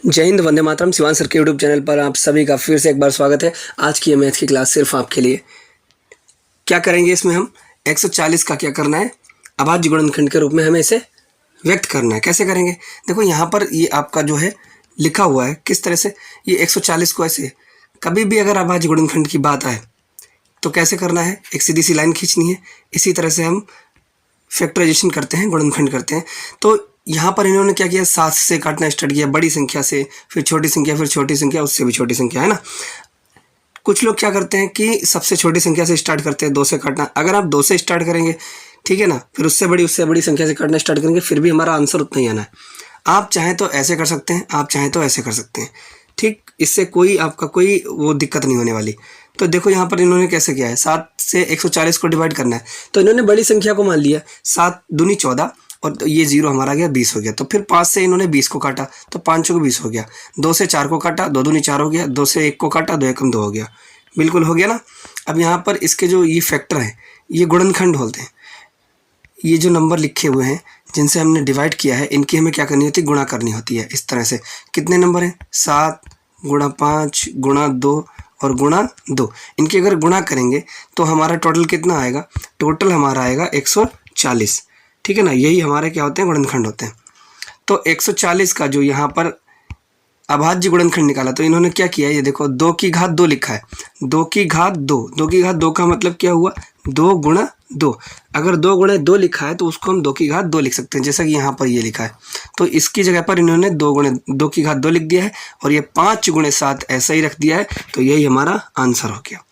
जय हिंद, वंदे मातरम। शिवांश सर के YouTube channel पर आप सभी का फिर से एक बार स्वागत है। आज की ये मैथ की क्लास सिर्फ आपके लिए। क्या करेंगे इसमें हम 140 का क्या करना है, अभाज्य गुणनखंड के रूप में हमें इसे व्यक्त करना है। कैसे करेंगे, देखो यहाँ पर ये आपका जो है लिखा हुआ है किस तरह से। ये 140 को ऐसे कभी भी अगर अभाज्य गुणनखंड की बात आए तो कैसे करना है, एक सीधी सी लाइन खींचनी है। इसी तरह से हम फैक्टराइजेशन करते हैं, गुणनखंड करते हैं। तो यहाँ पर इन्होंने क्या किया, 7 से काटना स्टार्ट किया, बड़ी संख्या से, फिर छोटी संख्या, फिर छोटी संख्या, उससे भी छोटी संख्या, है ना। कुछ लोग क्या करते हैं कि सबसे छोटी संख्या से स्टार्ट करते हैं 2 से काटना। अगर आप 2 से स्टार्ट करेंगे, ठीक है ना, फिर उससे बड़ी संख्या से काटना स्टार्ट करेंगे, फिर भी हमारा आंसर उतना ही आना है। आप चाहें तो ऐसे कर सकते हैं, आप चाहें तो ऐसे कर सकते हैं, ठीक। इससे कोई आपका कोई वो दिक्कत नहीं होने वाली। तो देखो यहाँ पर इन्होंने कैसे किया है, 7 से 140 को डिवाइड करना है। तो इन्होंने बड़ी संख्या को मान लिया, 7 दूनी 14, और तो ये 0 हमारा गया 20 हो गया। तो फिर 5 से इन्होंने 20 को काटा, तो 5 को 20 हो गया। 2 से 4 को काटा, 2 दूनी 4 हो गया। 2 से 1 को काटा, 2 एकम 2 हो गया। बिल्कुल हो गया ना। अब यहाँ पर इसके जो ये फैक्टर हैं, ये गुणनखंड बोलते हैं। ये जो नंबर लिखे हुए हैं जिनसे हमने डिवाइड किया है, इनकी हमें क्या करनी होती है, गुणा करनी होती है। इस तरह से कितने नंबर हैं, 7 गुणा 5 गुणा 2 और गुणा 2। इनकी अगर गुणा करेंगे तो हमारा टोटल कितना आएगा, टोटल हमारा आएगा 140, ठीक है ना। यही हमारे क्या होते हैं, गुणनखंड होते हैं। तो 140 का जो यहाँ पर अभाज्य गुणनखंड निकाला, तो इन्होंने क्या किया, ये देखो 2 की घात 2 लिखा है। 2 की घात 2, 2 की घात 2 का मतलब क्या हुआ, 2 गुणा 2। अगर 2 गुणा 2 लिखा है तो उसको हम 2 की घात 2 लिख सकते हैं, जैसा कि यहाँ पर ये लिखा है। तो इसकी जगह पर इन्होंने 2 की घात 2 लिख दिया है, और ये 5 गुणे 7 ऐसा ही रख दिया है। तो यही हमारा आंसर हो गया।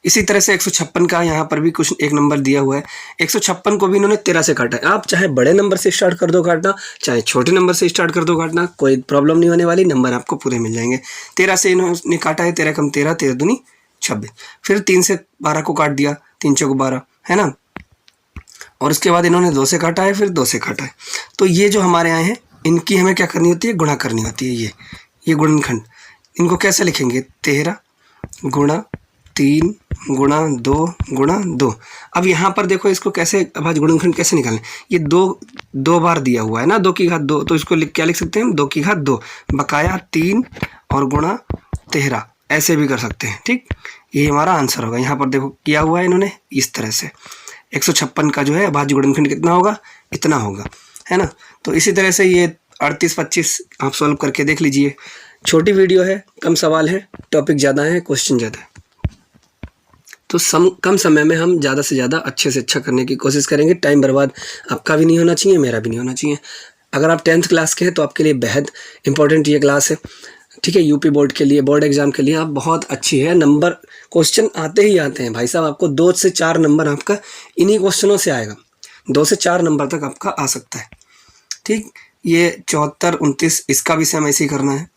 इसी तरह से 156 का यहाँ पर भी कुछ एक नंबर दिया हुआ है। 156 को भी इन्होंने 13 से काटा है। आप चाहे बड़े नंबर से स्टार्ट कर दो काटना, चाहे छोटे नंबर से स्टार्ट कर दो काटना, कोई प्रॉब्लम नहीं होने वाली, नंबर आपको पूरे मिल जाएंगे। 13 से इन्होंने काटा है, 13 कम 13, 13 दूनी 26। फिर 3 से 12 को काट दिया, 3 चौक 12, है ना। और उसके बाद इन्होंने 2 से काटा है, फिर 2 से काटा है। तो ये जो हमारे यहाँ हैं, इनकी हमें क्या करनी होती है, गुणा करनी होती है। ये गुणनखंड, इनको कैसे लिखेंगे, 13 गुणा 3 गुणा 2 गुणा 2। अब यहाँ पर देखो इसको कैसे अभाज्य गुणनखंड कैसे निकालें। ये 2 बार दिया हुआ है ना, 2 की घात 2, तो इसको क्या लिख सकते हैं हम, 2 की घात 2 बकाया 3 और गुणा 13, ऐसे भी कर सकते हैं, ठीक। ये हमारा आंसर होगा। यहाँ पर देखो किया हुआ है इन्होंने इस तरह से। 156 का जो है अभाज्य गुणनखंड कितना होगा, इतना होगा, है ना। तो इसी तरह से ये 38-25 आप सॉल्व करके देख लीजिए। छोटी वीडियो है, कम सवाल है, टॉपिक ज़्यादा है, क्वेश्चन ज़्यादा है। तो कम समय में हम ज़्यादा से ज़्यादा अच्छे से अच्छा करने की कोशिश करेंगे। टाइम बर्बाद आपका भी नहीं होना चाहिए, मेरा भी नहीं होना चाहिए। अगर आप 10th क्लास के हैं तो आपके लिए बेहद इंपॉर्टेंट ये क्लास है, ठीक है। यूपी बोर्ड के लिए, बोर्ड एग्जाम के लिए आप बहुत अच्छी है। नंबर क्वेश्चन आते ही आते हैं भाई साहब, आपको 2 से 4 नंबर आपका इन्हीं क्वेश्चनों से आएगा। 2 से 4 नंबर तक आपका आ सकता है, ठीक। ये 74, 29, इसका भी सेम ऐसे ही करना है,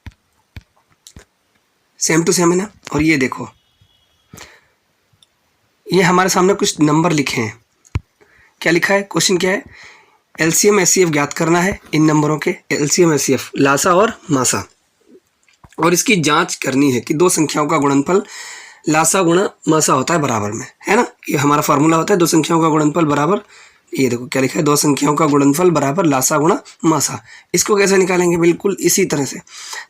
सेम टू सेम, है ना। और ये देखो, ये हमारे सामने कुछ नंबर लिखे हैं। क्या लिखा है, क्वेश्चन क्या है, एलसीएम एचसीएफ ज्ञात करना है इन नंबरों के। एलसीएम एचसीएफ, लासा और मासा, और इसकी जांच करनी है कि 2 संख्याओं का गुणनफल लासा गुणा मासा होता है बराबर में, है ना। ये हमारा फार्मूला होता है, 2 संख्याओं का गुणनफल बराबर, ये देखो क्या लिखा है, 2 संख्याओं का गुणनफल बराबर लासा गुणा मासा। इसको कैसे निकालेंगे, बिल्कुल इसी तरह से।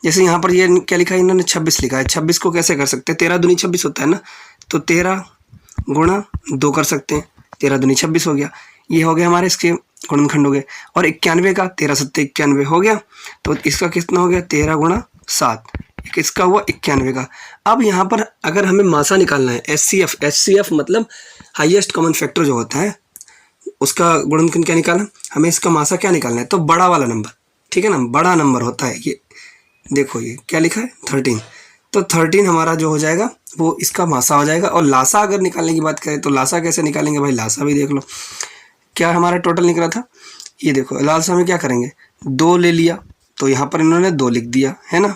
जैसे यहाँ पर ये क्या लिखा है, इन्होंने 26 लिखा है। 26 को कैसे कर सकते हैं, 13 दूनी 26 होता है ना, तो 13 गुणा 2 कर सकते हैं, 13 दूनी 26 हो गया। ये हो गया हमारे इसके गुणनखंड हो गए। और 91 का 13 सत्ते 91 हो गया। तो इसका कितना हो गया, 13 गुणा 7, किसका हुआ, 91 का। अब यहाँ पर अगर हमें मासा निकालना है, एचसीएफ मतलब हाईएस्ट कॉमन फैक्टर जो होता है, उसका गुणनखंड क्या निकालना, हमें इसका मासा क्या निकालना है, तो बड़ा वाला नंबर, ठीक है ना, बड़ा नंबर होता है ये। देखो ये क्या लिखा है, 13, तो 13 हमारा जो हो जाएगा वो इसका मासा हो जाएगा। और लासा अगर निकालने की बात करें तो लासा कैसे निकालेंगे भाई, लासा भी देख लो क्या हमारा टोटल निकला था। ये देखो लासा में क्या करेंगे, 2 ले लिया, तो यहाँ पर इन्होंने 2 लिख दिया, है ना।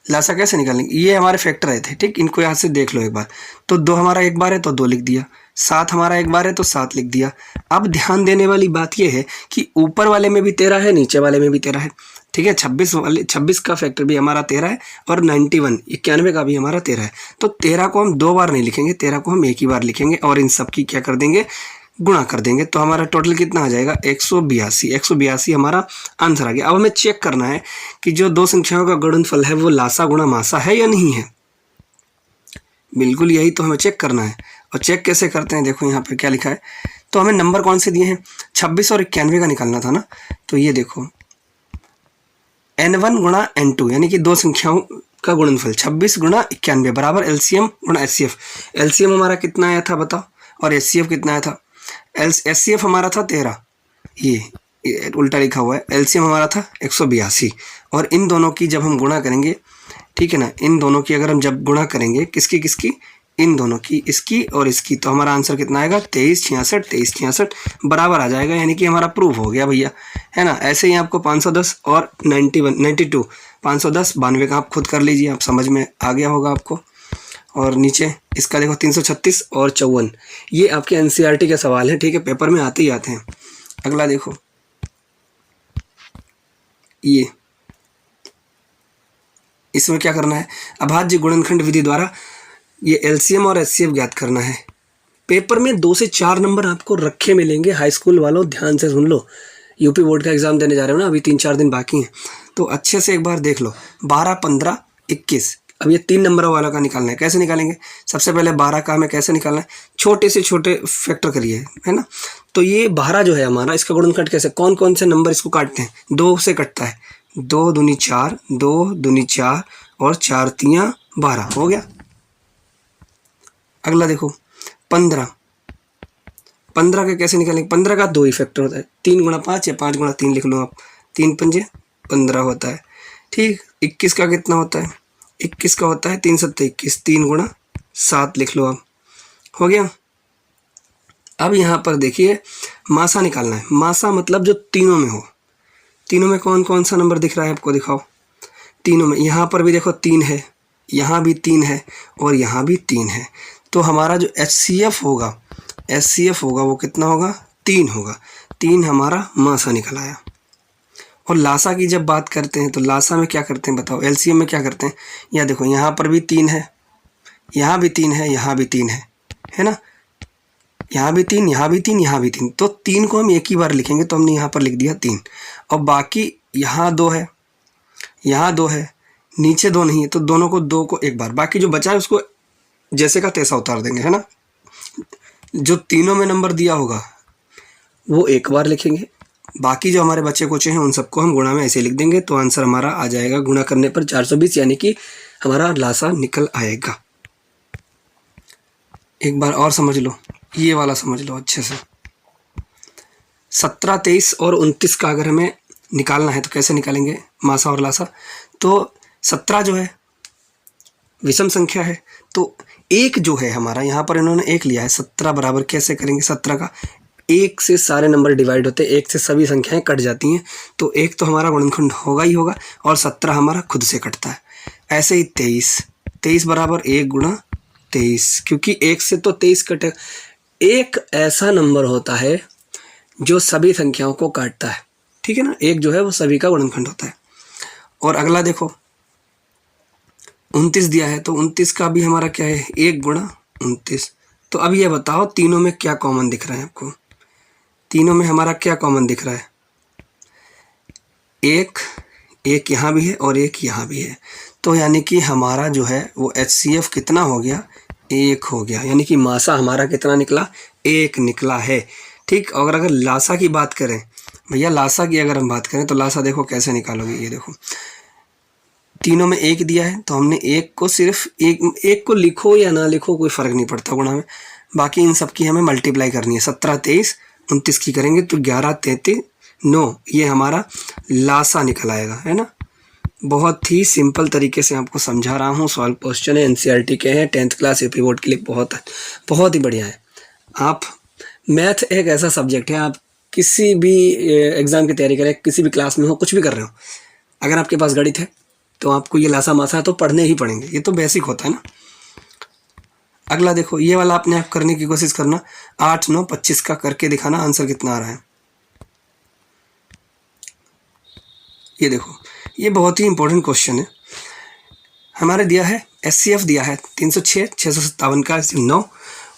लासा कैसे निकालेंगे, ये हमारे फैक्टर आए थे, ठीक। इनको यहाँ से देख लो एक बार। तो 2 हमारा एक बार है तो 2 लिख दिया, 7 हमारा एक बार है तो 7 लिख दिया। अब ध्यान देने वाली बात यह है कि ऊपर वाले में भी 13 है, नीचे वाले में भी 13 है, ठीक है। 26 का फैक्टर भी हमारा 13 है, और 91 का भी हमारा 13 है। तो 13 को हम 2 बार नहीं लिखेंगे, 13 को हम एक ही बार लिखेंगे, और इन सब की क्या कर देंगे, गुणा कर देंगे तो हमारा टोटल कितना आ जाएगा 182। 182 हमारा आंसर आ गया। अब हमें चेक करना है कि जो दो संख्याओं का गुणनफल है वो लासा गुणा मासा है या नहीं है। बिल्कुल यही तो हमें चेक करना है। और चेक कैसे करते हैं, देखो यहाँ पे क्या लिखा है। तो हमें नंबर कौन से दिए हैं, 26 और 91 का निकालना था ना। तो ये देखो n1 गुणा n2 यानी कि दो संख्याओं का गुणनफल 26 गुणा 91 बराबर एलसीएम गुणा एचसीएफ। एलसीएम हमारा कितना आया था बताओ, और एचसीएफ कितना आया था। एचसीएफ हमारा था 13, ये उल्टा लिखा हुआ है। एलसीएम हमारा था 182। और इन दोनों की जब हम गुणा करेंगे, ठीक है ना, इन दोनों की अगर हम जब गुणा करेंगे, किसकी किसकी, इन दोनों की, इसकी और इसकी, तो हमारा आंसर कितना आएगा 2366। 2366 बराबर आ जाएगा, यानी कि हमारा प्रूफ हो गया भैया, है ना। ऐसे ही आपको 510 और 92 510 92 का आप खुद कर लीजिए, आप समझ में आ गया होगा आपको। और नीचे इसका देखो 336 और 54, ये आपके एनसीईआरटी के सवाल हैं, ठीक है, पेपर में आते ही आते हैं। अगला देखो ये, इसमें क्या करना है, अभाज्य गुणनखंड विधि द्वारा ये एलसीएम और एचसीएफ ज्ञात करना है। पेपर में 2 से 4 नंबर आपको रखे मिलेंगे। हाई स्कूल वालों ध्यान से सुन लो, यूपी बोर्ड का एग्जाम देने जा रहे हो ना, अभी 3-4 दिन बाकी हैं, तो अच्छे से एक बार देख लो। 12, 15, 21, अब ये 3 नंबरों वाला का निकालना है। कैसे निकालेंगे, सबसे पहले 12 का हमें कैसे निकालना है, छोटे से छोटे फैक्टर करिए, है ना। तो ये 12 जो है हमारा, इसका गुणनखंड कैसे, कौन कौन से नंबर इसको काटते हैं, 2 से कटता है, 2 दूनी 4, 2 दूनी 4 और 4 तियां 12 हो गया। अगला देखो 15 का कैसे निकालेंगे, 15 का 2 ही फैक्टर होता है, 3 गुणा 5 या 5 गुणा 3 लिख लो आप, 3 पंजे 15 होता है, ठीक। 21 का कितना होता है, 21 का होता है 3 सत्ते 21, 3 गुणा 7 लिख लो आप, हो गया। अब यहाँ पर देखिए मासा निकालना है। मासा मतलब जो तीनों में हो, तीनों में कौन कौन सा नंबर दिख रहा है आपको, दिखाओ। तीनों में, यहाँ पर भी देखो 3 है, यहाँ भी 3 है और यहाँ भी 3 है। तो हमारा जो एचसीएफ होगा वो कितना होगा, 3 होगा। 3 हमारा मासा निकल आया। और लासा की जब बात करते हैं तो लासा में क्या करते हैं बताओ, एलसीएम में क्या करते हैं, या देखो यहाँ पर भी 3 है, यहाँ भी 3 है, यहाँ भी 3 है ना, यहाँ भी 3, यहाँ भी 3, यहाँ भी 3। तो 3 को हम एक ही बार लिखेंगे, तो हमने यहाँ पर लिख दिया 3। और बाकी यहाँ 2 है, यहाँ 2 है, नीचे 2 नहीं है, तो दोनों को 2 को एक बार, बाकी जो बचा है उसको जैसे का तैसा उतार देंगे, है ना। जो तीनों में नंबर दिया होगा वो एक बार लिखेंगे, बाकी जो हमारे बच्चे कुचे हैं उन सबको हम गुणा में ऐसे लिख देंगे। तो आंसर हमारा आ जाएगा गुणा करने पर 420, यानी कि हमारा लासा निकल आएगा। एक बार और समझ लो, ये वाला समझ लो अच्छे से। 17, 23 और 29 का अगर हमें निकालना है तो कैसे निकालेंगे मासा और लासा। तो 17 जो है विषम संख्या है, तो 1 जो है हमारा, यहाँ पर इन्होंने 1 लिया है, 17 बराबर कैसे करेंगे, 17 का 1 से सारे नंबर डिवाइड होते हैं, 1 से सभी संख्याएं कट जाती हैं, तो 1 तो हमारा गुणनखंड होगा ही होगा, और 17 हमारा खुद से कटता है। ऐसे ही 23 बराबर 1 गुणा 23, क्योंकि 1 से तो 23 कटे। एक ऐसा नंबर होता है जो सभी संख्याओं को काटता है, ठीक है ना, 1 जो है वो सभी का गुणनखंड होता है। और अगला देखो 29 दिया है, तो 29 का भी हमारा क्या है, 1 गुणा 29। तो अब ये बताओ तीनों में क्या कॉमन दिख रहा है आपको, तीनों में हमारा क्या कॉमन दिख रहा है, एक यहाँ भी है और एक यहाँ भी है। तो यानी कि हमारा जो है वो एचसीएफ कितना हो गया, 1 हो गया, यानी कि मासा हमारा कितना निकला, 1 निकला है, ठीक। और अगर लासा की बात करें भैया, लासा की अगर हम बात करें तो लासा देखो कैसे निकालोगे, ये देखो तीनों में 1 दिया है, तो हमने 1 को सिर्फ एक को लिखो या ना लिखो कोई फ़र्क नहीं पड़ता गुणा में, बाकी इन सब की हमें मल्टीप्लाई करनी है। 17, 23, 29 की करेंगे तो 11, 33, 9, ये हमारा लासा निकल आएगा, है ना। बहुत ही सिंपल तरीके से आपको समझा रहा हूँ। सॉल्व क्वेश्चन है, एनसीईआरटी के हैं, 10th क्लास यूपी बोर्ड के लिए बहुत ही बढ़िया है। आप मैथ एक ऐसा सब्जेक्ट है, आप किसी भी एग्ज़ाम की तैयारी करें, किसी भी क्लास में हो, कुछ भी कर रहे हो, अगर आपके पास गणित है तो आपको ये लासा मासा तो पढ़ने ही पड़ेंगे, ये तो बेसिक होता है ना। अगला देखो, ये वाला अपने आप करने की कोशिश करना, 8, 9, 25 का करके दिखाना आंसर कितना आ रहा है। ये देखो, ये बहुत ही इंपॉर्टेंट क्वेश्चन है। हमारे दिया है एचसीएफ दिया है 306, 657 का 9,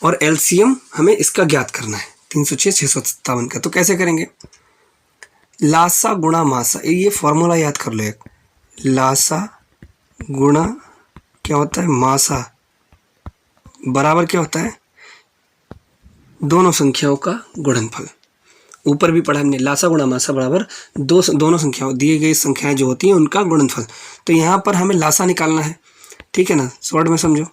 और एलसीएम हमें इसका ज्ञात करना है, 306 657 का। तो कैसे करेंगे, लासा गुणा मासा, ये फॉर्मूला याद कर लो एक, लासा गुणा क्या होता है मासा बराबर क्या होता है, दोनों संख्याओं का गुणनफल। ऊपर भी पढ़ा हमने, लासा गुणा मासा बराबर दोनों संख्याओं, दिए गई संख्याएं जो होती हैं उनका गुणनफल। तो यहाँ पर हमें लासा निकालना है, ठीक है ना, शॉर्ट में समझो।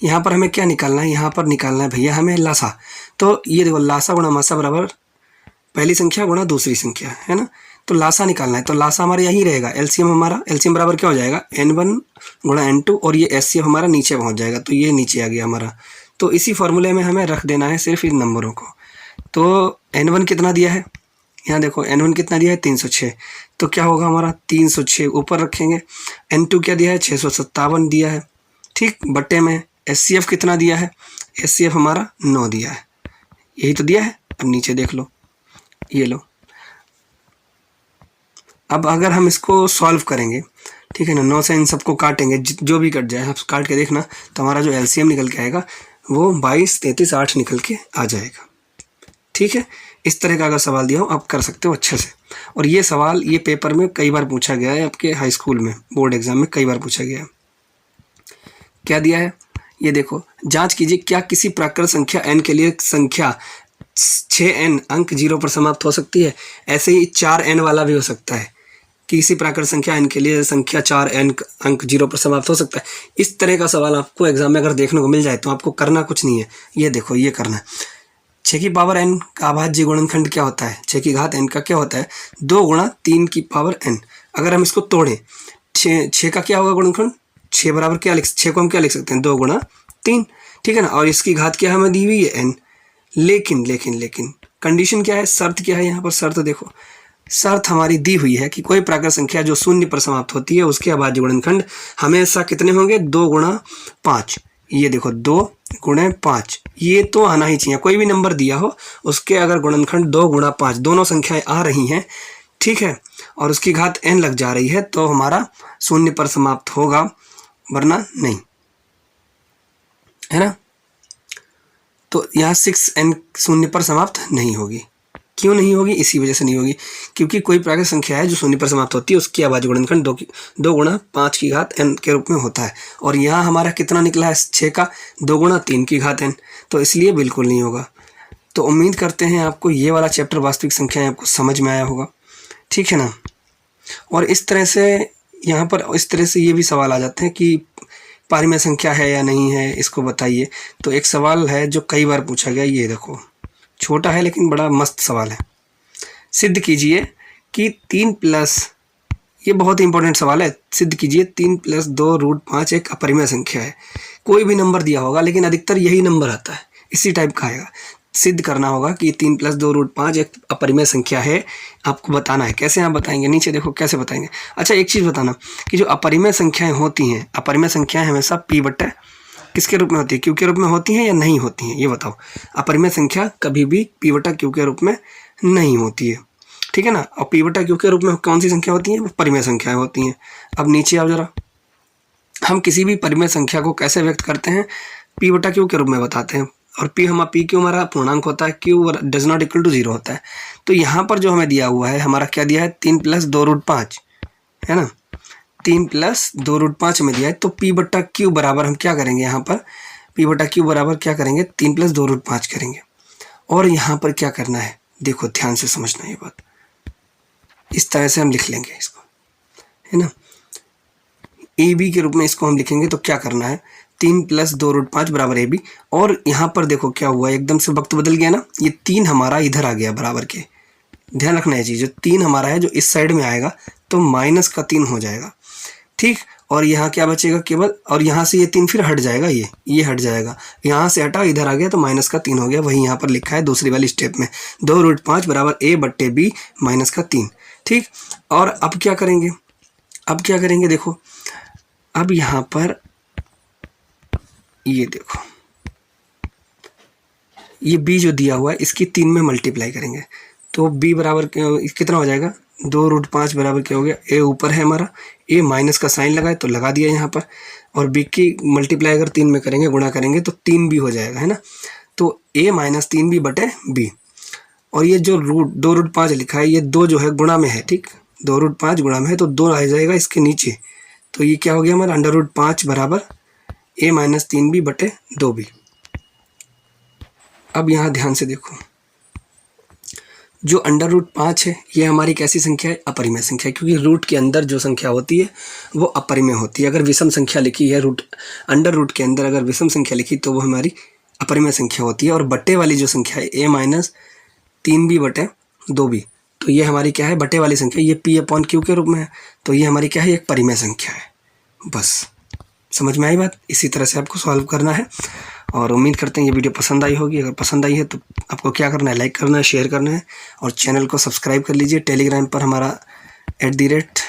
यहाँ पर हमें क्या निकालना है, यहाँ पर निकालना है भैया हमें लासा। तो ये देखो लासा गुणा मासा बराबर पहली संख्या गुणा दूसरी संख्या, है ना। तो लासा निकालना है, तो लासा हमारा यही रहेगा, एलसीएम हमारा, एलसीएम बराबर क्या हो जाएगा n1 गुणा n2, और ये एचसीएफ हमारा नीचे पहुंच जाएगा, तो ये नीचे आ गया हमारा। तो इसी फॉर्मूले में हमें रख देना है सिर्फ इन नंबरों को। तो n1 कितना दिया है, यहाँ देखो n1 कितना दिया है 306, तो क्या होगा हमारा 306 ऊपर रखेंगे। n2 क्या दिया है 657 दिया है, ठीक, बट्टे में एचसीएफ कितना दिया है, एचसीएफ हमारा 9 दिया है, यही तो दिया है। अब नीचे देख लो, ये लो। अब अगर हम इसको सॉल्व करेंगे, ठीक है ना, 9 से इन सबको काटेंगे, जो भी कट जाए आप काट के देखना, तो हमारा जो एलसीएम निकल के आएगा वो 22 33 8 निकल के आ जाएगा, ठीक है। इस तरह का अगर सवाल दिया हो आप कर सकते हो अच्छे से। और ये सवाल ये पेपर में कई बार पूछा गया है, आपके हाई स्कूल में बोर्ड एग्जाम में कई बार पूछा गया है। क्या दिया है, ये देखो, जांच कीजिए क्या किसी प्राकृत संख्या n के लिए संख्या 6n अंक 0 पर समाप्त हो सकती है। ऐसे ही 4n वाला भी हो सकता है, किसी प्राकृत संख्या n के लिए संख्या 4n अंक 0 पर समाप्त हो सकता है। इस तरह का सवाल आपको एग्जाम में अगर देखने को मिल जाए तो आपको करना कुछ नहीं है, ये देखो ये करना है। 6 की पावर n का अभाज्य गुणनखंड क्या होता है, 6 की घात n का क्या होता है, 2 गुणा 3 की पावर n। अगर हम इसको तोड़ें, 6 का क्या होगा गुणनखंड, 6 बराबर क्या 6 को हम क्या लिख सकते हैं 2 गुणा 3, ठीक है ना। और इसकी घात क्या हमें दी हुई है n, लेकिन लेकिन लेकिन कंडीशन क्या है, शर्त क्या है, यहाँ पर शर्त देखो, शर्त हमारी दी हुई है कि कोई प्राकृत संख्या जो 0 पर समाप्त होती है उसके अभाज्य गुणनखंड हमेशा कितने होंगे, 2 गुणा 5। ये देखो 2 गुणे 5, ये तो आना ही चाहिए, कोई भी नंबर दिया हो उसके अगर गुणनखंड 2 गुणा 5 दोनों संख्याएं आ रही हैं, ठीक है, और उसकी घात n लग जा रही है, तो हमारा 0 पर समाप्त होगा, वरना नहीं, है ना। तो यहाँ 6n 0 पर समाप्त नहीं होगी। क्यों नहीं होगी, इसी वजह से नहीं होगी क्योंकि कोई प्राकृत संख्या है जो 0 पर समाप्त होती है उसकी अभाज्य गुणनखंड 2 गुणा 5 की घात n के रूप में होता है। और यहाँ हमारा कितना निकला है 6 का 2 गुणा 3 की घात n, तो इसलिए बिल्कुल नहीं होगा। तो उम्मीद करते हैं आपको ये वाला चैप्टर वास्तविक संख्याएं आपको समझ में आया होगा, ठीक है ना। और इस तरह से यहाँ पर इस तरह से ये भी सवाल आ जाते हैं कि पारिमेय संख्या है या नहीं है, इसको बताइए। तो एक सवाल है जो कई बार पूछा गया, ये देखो, छोटा है लेकिन बड़ा मस्त सवाल है। सिद्ध कीजिए कि 3 प्लस, ये बहुत ही इंपॉर्टेंट सवाल है, सिद्ध कीजिए 3 + 2√5 एक अपरिमेय संख्या है। कोई भी नंबर दिया होगा लेकिन अधिकतर यही नंबर आता है, इसी टाइप का आएगा। सिद्ध करना होगा कि 3 + 2√5 एक अपरिमेय संख्या है, आपको बताना है। कैसे आप बताएंगे, नीचे देखो कैसे बताएंगे। अच्छा एक चीज़ बताना कि जो अपरिमेय संख्याएं होती हैं, अपरिमेय संख्याएं हमेशा p/, किसके रूप में होती है, q के रूप में होती हैं या नहीं होती हैं, ये बताओ। अपरिमेय संख्या कभी भी p/q के रूप में नहीं होती है, ठीक है ना। और p/q के रूप में कौन सी संख्या होती है, परिमेय संख्याएं होती हैं। अब नीचे आओ जरा, हम किसी भी परिमेय संख्या को कैसे व्यक्त करते हैं, p/q के रूप में बताते हैं। और p हमारा पूर्णांक होता है, q does not equal to 0 होता है। तो यहाँ पर जो हमें दिया हुआ है, हमारा क्या दिया है 3 + 2√5, है ना, 3 + 2√5 में दिया है। तो p/q बराबर हम क्या करेंगे, यहाँ पर p/q बराबर क्या करेंगे 3 + 2√5 करेंगे। और यहाँ पर क्या करना है, देखो ध्यान से समझना ये बात, इस तरह से हम लिख लेंगे इसको, है ना, ab के रूप में इसको हम लिखेंगे। तो क्या करना है 3 + 2√5 बराबर ab। और यहाँ पर देखो क्या हुआ, एकदम से वक्त बदल गया ना, ये 3 हमारा इधर आ गया बराबर के, ध्यान रखना है चीज़, जो 3 हमारा है जो इस साइड में आएगा तो -3 हो जाएगा, ठीक। और यहाँ क्या बचेगा केवल, और यहाँ से ये 3 फिर हट जाएगा, ये हट जाएगा, यहाँ से हटा इधर आ गया तो -3 हो गया। वही यहाँ पर लिखा है दूसरी वाली स्टेप में, 2√5 बराबर a/b -3, ठीक। और अब क्या करेंगे, देखो अब यहाँ पर ये देखो, ये b जो दिया हुआ है इसकी 3 में मल्टीप्लाई करेंगे तो b बराबर कितना हो जाएगा, 2√5 बराबर क्या हो गया, a ऊपर है हमारा, a माइनस का साइन लगाए तो लगा दिया यहाँ पर, और b की मल्टीप्लाई अगर 3 में करेंगे, गुणा करेंगे तो 3b हो जाएगा, है ना। तो a - 3b/b, और ये जो रूट 2√5 लिखा है, ये 2 जो है गुणा में है, ठीक, 2√5 गुणा में है, तो 2 आ जाएगा इसके नीचे। तो ये क्या हो गया हमारा, √5 बराबर a - 3b बटे 2b। अब यहाँ ध्यान से देखो, जो √5 है ये हमारी कैसी संख्या है, अपरिमेय संख्या है, क्योंकि रूट के अंदर जो संख्या होती है वो अपरिमेय होती है। अगर विषम संख्या लिखी है अंडर रूट के अंदर अगर विषम संख्या लिखी तो वो हमारी अपरिमेय संख्या होती है। और बट्टे वाली जो संख्या है a - 3b बटे 2b, तो ये हमारी क्या है, बट्टे वाली संख्या, ये p/q के रूप में है, तो ये हमारी क्या है, एक परिमेय संख्या है। बस समझ में आई बात। इसी तरह से आपको सॉल्व करना है और उम्मीद करते हैं ये वीडियो पसंद आई होगी। अगर पसंद आई है तो आपको क्या करना है, लाइक करना है, शेयर करना है और चैनल को सब्सक्राइब कर लीजिए। टेलीग्राम पर हमारा @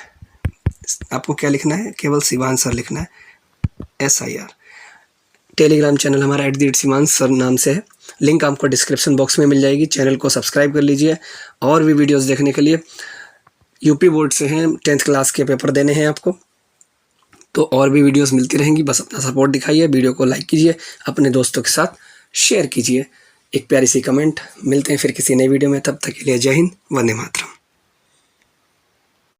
आपको क्या लिखना है, केवल शिवांश सर लिखना है, SIR। टेलीग्राम चैनल हमारा @ शिवांश सर नाम से है, लिंक आपको डिस्क्रिप्शन बॉक्स में मिल जाएगी। चैनल को सब्सक्राइब कर लीजिए और भी वीडियोस देखने के लिए। यूपी बोर्ड से हैं, 10th क्लास के पेपर देने हैं आपको, तो और भी वीडियोस मिलती रहेंगी। बस अपना सपोर्ट दिखाइए, वीडियो को लाइक कीजिए, अपने दोस्तों के साथ शेयर कीजिए, एक प्यारी सी कमेंट। मिलते हैं फिर किसी नई वीडियो में, तब तक के लिए जय हिंद, वंदे मातरम।